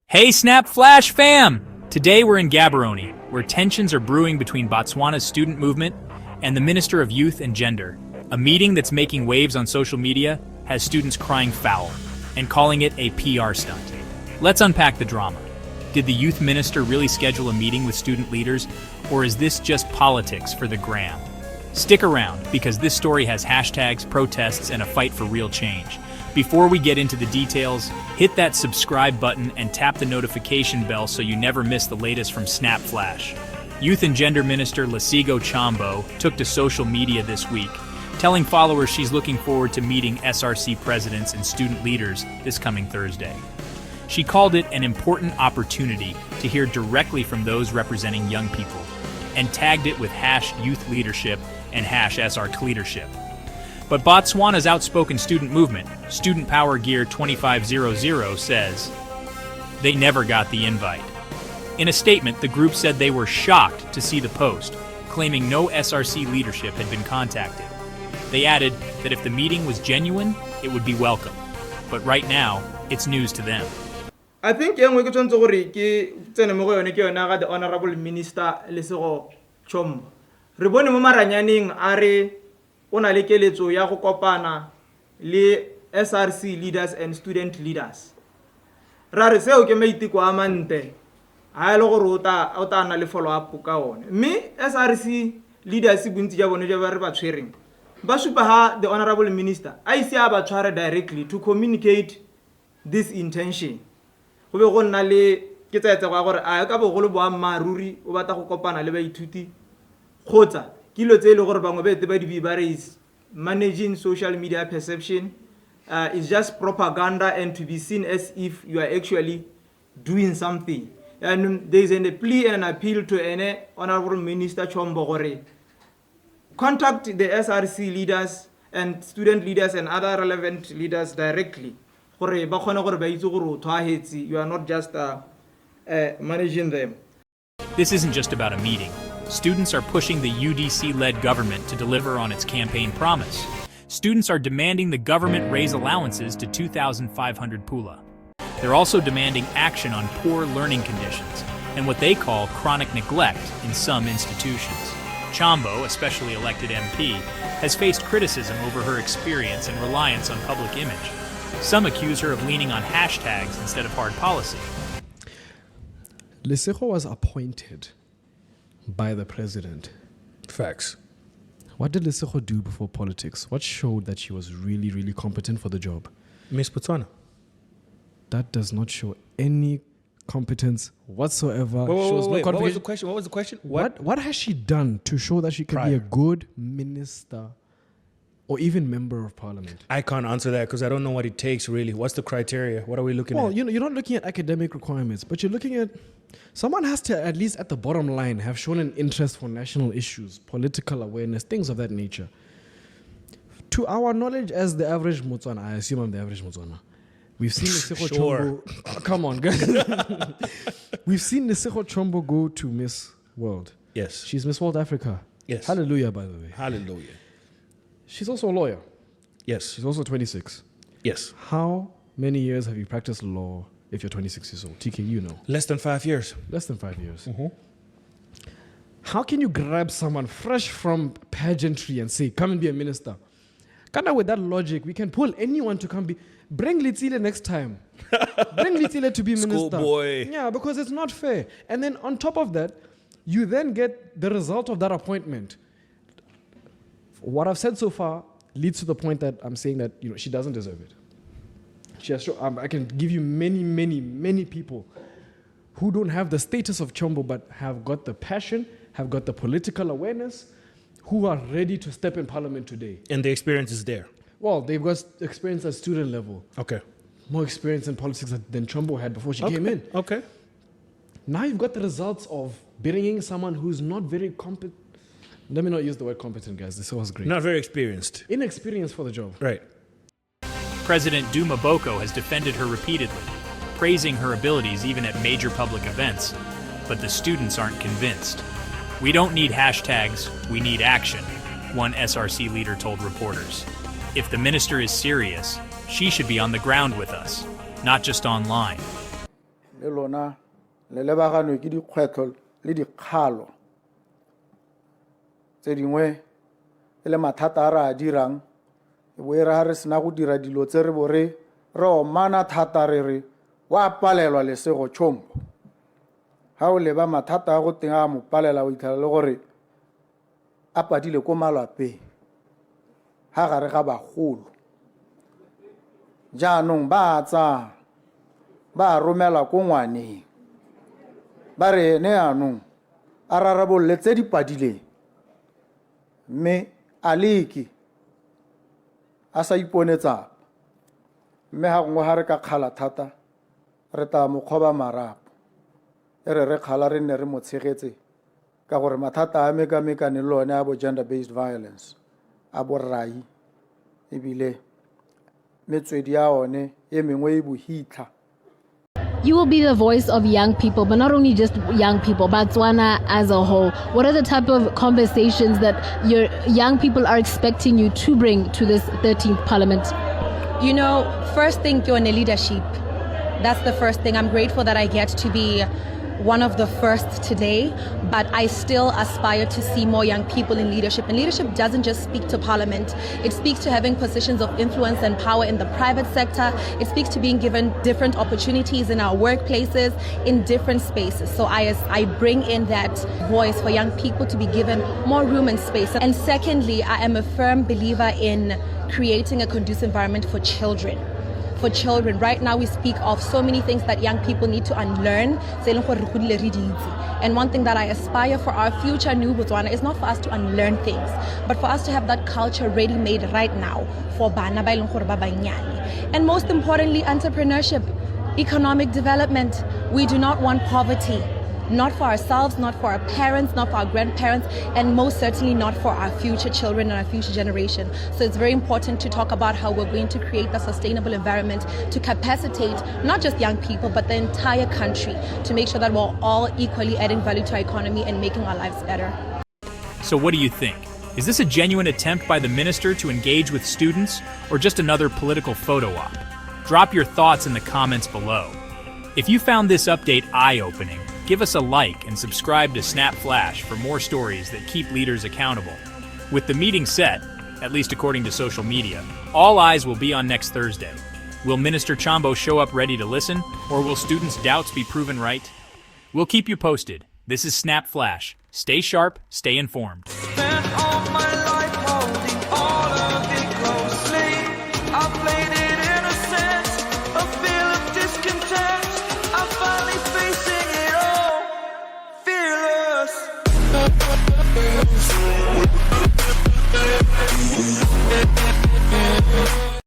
Hey SnapFlash fam! Today we're in Gaborone, where tensions are brewing between Botswana's student movement and the Minister of Youth and Gender. A meeting that's making waves on social media has students crying foul and calling it a PR stunt. Let's unpack the drama. Did the youth minister really schedule a meeting with student leaders, or is this just politics for the gram? Stick around, because this story has hashtags, protests, and a fight for real change. Before we get into the details, hit that subscribe button and tap the notification bell so you never miss the latest from SnapFlash. Youth and Gender Minister Lesego Chombo took to social media this week, telling followers she's looking forward to meeting SRC presidents and student leaders this coming Thursday. She called it an important opportunity to hear directly from those representing young people, and tagged it with #YouthLeadership and #SRCleadership. But Botswana's outspoken student movement, Student Power Gear 2500, says they never got the invite. In a statement, the group said they were shocked to see the post, claiming no SRC leadership had been contacted. They added that if the meeting was genuine, it would be welcome. But right now, it's news to them. I think yang ke tshwantse gore ke tsene mo go yone ke yona ga the honorable minister Lesego Chombo. Re bone mo maranyaneng a re ona le keletso ya go kopana le SRC leaders and student leaders. Ra re seo ke maiteko a mante ha ile gore o ta na le follow up ka one. Me SRC leaders bontsi ja bone ja ba re ba tshwereng. Ba supa ha the honorable minister a ise a ba tshware directly to communicate this intention. Go be go nna le ke tsaetsa go gore a ka bogolo bo ammaruri o batla go kopana le baithuti khotsa kilo tse ile gore bangwe ba ete ba di ba is managing social media perception is just propaganda and to be seen as if you are actually doing something. And there is a plea and an appeal to an honorable minister Chombo gore contact the SRC leaders and student leaders and other relevant leaders directly. You are not just managing them. This isn't just about a meeting. Students are pushing the UDC-led government to deliver on its campaign promise. Students are demanding the government raise allowances to 2,500 pula. They're also demanding action on poor learning conditions and what they call chronic neglect in some institutions. Chombo, a specially elected MP, has faced criticism over her experience and reliance on public image. Some accuse her of leaning on hashtags instead of hard policy. Lesego was appointed by the president. Facts. What did Lesego do before politics? What showed that she was really, really competent for the job? Miss Botswana. That does not show any competence whatsoever. Wait, what was the question? What was the question? What has she done to show that she can be a good minister or even member of parliament? I can't answer that because I don't know what it takes really. What's the criteria? What are we looking at? Well, you're not looking at academic requirements, but you're looking at someone has to, at least at the bottom line, have shown an interest for national issues, political awareness, things of that nature. To our knowledge, as the average Botswana, I assume I'm the average Botswana, we've seen Lesego Chombo. Oh, come on, guys. We've seen Lesego Chombo go to Miss World. Yes. She's Miss World Africa. Yes. Hallelujah, by the way. Hallelujah. She's also a lawyer. Yes. She's also 26. Yes. How many years have you practiced law if you're 26 years old? TK, you know. Less than 5 years. Less than 5 years. Mm-hmm. How can you grab someone fresh from pageantry and say, come and be a minister? Kind of with that logic, we can pull anyone to come be. Bring Litsile next time. Bring Litsile to be minister. Schoolboy. Yeah, because it's not fair. And then on top of that, you then get the result of that appointment. What I've said so far leads to the point that I'm saying that she doesn't deserve it. She has I can give you many, many, many people who don't have the status of Chombo but have got the passion, have got the political awareness, who are ready to step in parliament today. And the experience is there. Well, they've got experience at student level. Okay. More experience in politics than Chombo had before she came in. Okay. Now you've got the results of bringing someone who's not very competent. Let me not use the word competent, guys. This was great. Not very experienced. Inexperienced for the job. Right. President Duma Boko has defended her repeatedly, praising her abilities even at major public events. But the students aren't convinced. We don't need hashtags, we need action, one SRC leader told reporters. If the minister is serious, she should be on the ground with us, not just online. le lona le lebaganwe ke dikgwetlho le dikgalo tse dingwe e le mathata a re a dirang e bo e re ha re sena go dira dilo tse re bo re omana thata re re wa palelwa Lesego Chombo ha o leba mathata a go teng a mo palela o itlhala le gore a padile ko malapeng ha gare ga bagolo jaanong ba tsa ba romela ko ngwaneng ba re ene anong a rarabolle tse di padileng mme a leke a sa iponetsa mme ha gongwe ha re ka kgala thata re ta mo kgoba marapo e re kgala re nne re mo tshegetse ka gore mathata a mekamekane le one a bo gender based violence a borrai ebile metswedi ya one e mengwe e bohitla. You will be the voice of young people, but not only just young people, Botswana as a whole. What are the type of conversations that your young people are expecting you to bring to this 13th Parliament? You know, first thing, you're in leadership. That's the first thing. I'm grateful that I get to be one of the first today, but I still aspire to see more young people in leadership. And leadership doesn't just speak to Parliament. It speaks to having positions of influence and power in the private sector. It speaks to being given different opportunities in our workplaces, in different spaces. So I bring in that voice for young people to be given more room and space. And secondly, I am a firm believer in creating a conducive environment for children. For children. Right now we speak of so many things that young people need to unlearn. And one thing that I aspire for our future new Botswana is not for us to unlearn things, but for us to have that culture ready-made right now for bana ba eleng gore ba banyane. And most importantly, entrepreneurship, economic development. We do not want poverty. Not for ourselves, not for our parents, not for our grandparents, and most certainly not for our future children and our future generation. So it's very important to talk about how we're going to create a sustainable environment to capacitate not just young people, but the entire country to make sure that we're all equally adding value to our economy and making our lives better. So what do you think? Is this a genuine attempt by the minister to engage with students, or just another political photo op? Drop your thoughts in the comments below. If you found this update eye-opening, give us a like and subscribe to SnapFlash for more stories that keep leaders accountable. With the meeting set, at least according to social media, all eyes will be on next Thursday. Will Minister Chombo show up ready to listen, or will students' doubts be proven right? We'll keep you posted. This is SnapFlash. Stay sharp, stay informed. We'll be right back.